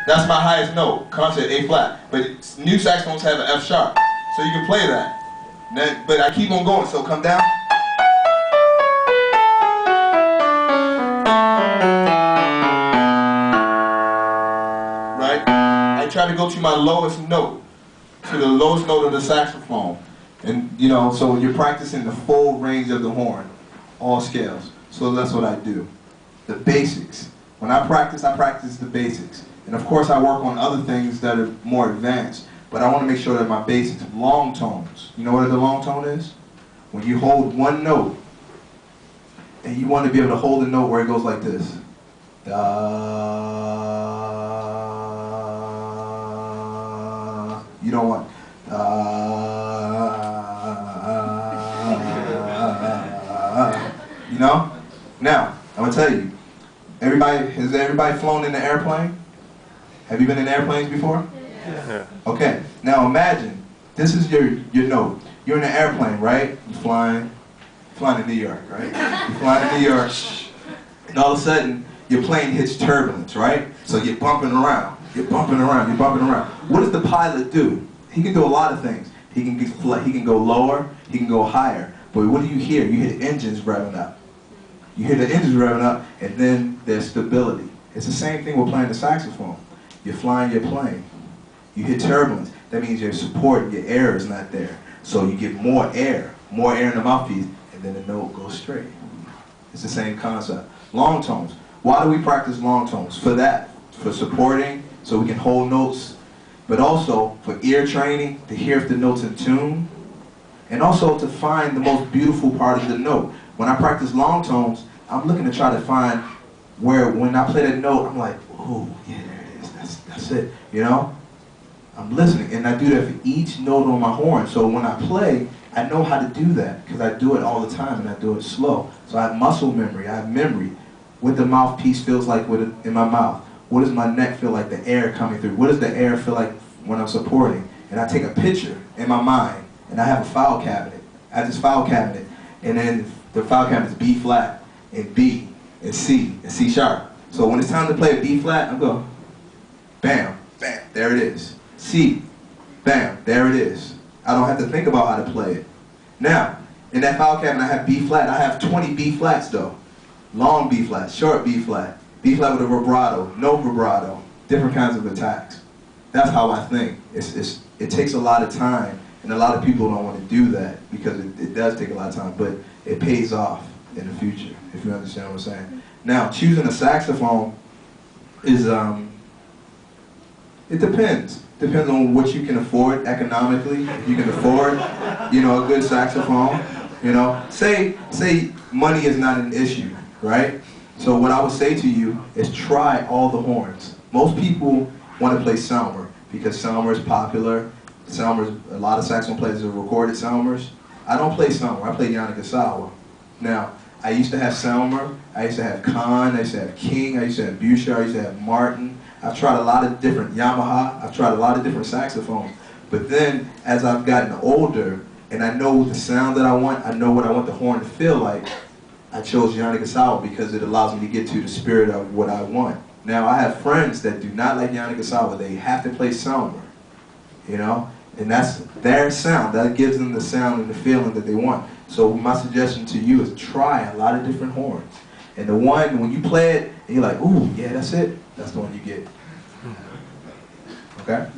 That's my highest note, concert A flat. But new saxophones have an F sharp, so you can play that. But I keep on going, so come down. Right? I try to go to my lowest note, to the lowest note of the saxophone. And you know, so you're practicing the full range of the horn, all scales. So that's what I do. The basics. When I practice the basics. And of course I work on other things that are more advanced, but I want to make sure that my basics, long tones. You know what a long tone is? When you hold one note, and you want to be able to hold a note where it goes like this. Da. You don't want you know? Now, I'm going to tell you, has everybody flown in an airplane? Have you been in airplanes before? Yeah. Okay, now imagine, this is your note. You're in an airplane, right? You're flying to New York, right? You're flying to New York, and all of a sudden, your plane hits turbulence, right? So you're bumping around, you're bumping around, you're bumping around. What does the pilot do? He can do a lot of things. He can go lower, he can go higher. But what do you hear? You hear the engines revving up. You hear the engines revving up, and then there's stability. It's the same thing with playing the saxophone. You're flying your plane. You hit turbulence. That means your support, your air is not there. So you get more air in the mouthpiece, and then the note goes straight. It's the same concept. Long tones. Why do we practice long tones? For that, for supporting, so we can hold notes, but also for ear training, to hear if the note's in tune, and also to find the most beautiful part of the note. When I practice long tones, I'm looking to try to find where, when I play that note, I'm like, oh, yeah, there it is, that's it, you know? I'm listening, and I do that for each note on my horn. So when I play, I know how to do that, because I do it all the time, and I do it slow. So I have muscle memory, I have memory. What the mouthpiece feels like in my mouth. What does my neck feel like, the air coming through? What does the air feel like when I'm supporting? And I take a picture in my mind, and I have a file cabinet. I have this file cabinet, and then the file cabinet is B flat, and B, and C sharp. So when it's time to play a B flat, I'm going, bam, bam, there it is. C, bam, there it is. I don't have to think about how to play it. Now, in that file cabinet I have B flat. I have 20 B flats though. Long B flat, short B flat with a vibrato, no vibrato, different kinds of attacks. That's how I think. It takes a lot of time, and a lot of people don't want to do that because it does take a lot of time, but it pays off in the future, if you understand what I'm saying. Now, choosing a saxophone is, it depends. Depends on what you can afford economically. If you can afford, you know, a good saxophone, you know. Say money is not an issue, right? So what I would say to you is try all the horns. Most people want to play Selmer because Selmer is popular. A lot of saxophone players have recorded Selmers. I don't play Selmer, I play Yanagasawa. Now, I used to have Selmer, I used to have Kahn, I used to have King, I used to have Bouchard, I used to have Martin. I've tried a lot of different Yamaha, I've tried a lot of different saxophones. But then, as I've gotten older, and I know the sound that I want, I know what I want the horn to feel like, I chose Yanagasawa because it allows me to get to the spirit of what I want. Now, I have friends that do not like Yanagasawa, they have to play Selmer, you know? And that's their sound, that gives them the sound and the feeling that they want. So my suggestion to you is try a lot of different horns. And the one, when you play it, and you're like, ooh, yeah, that's it, that's the one you get. Okay?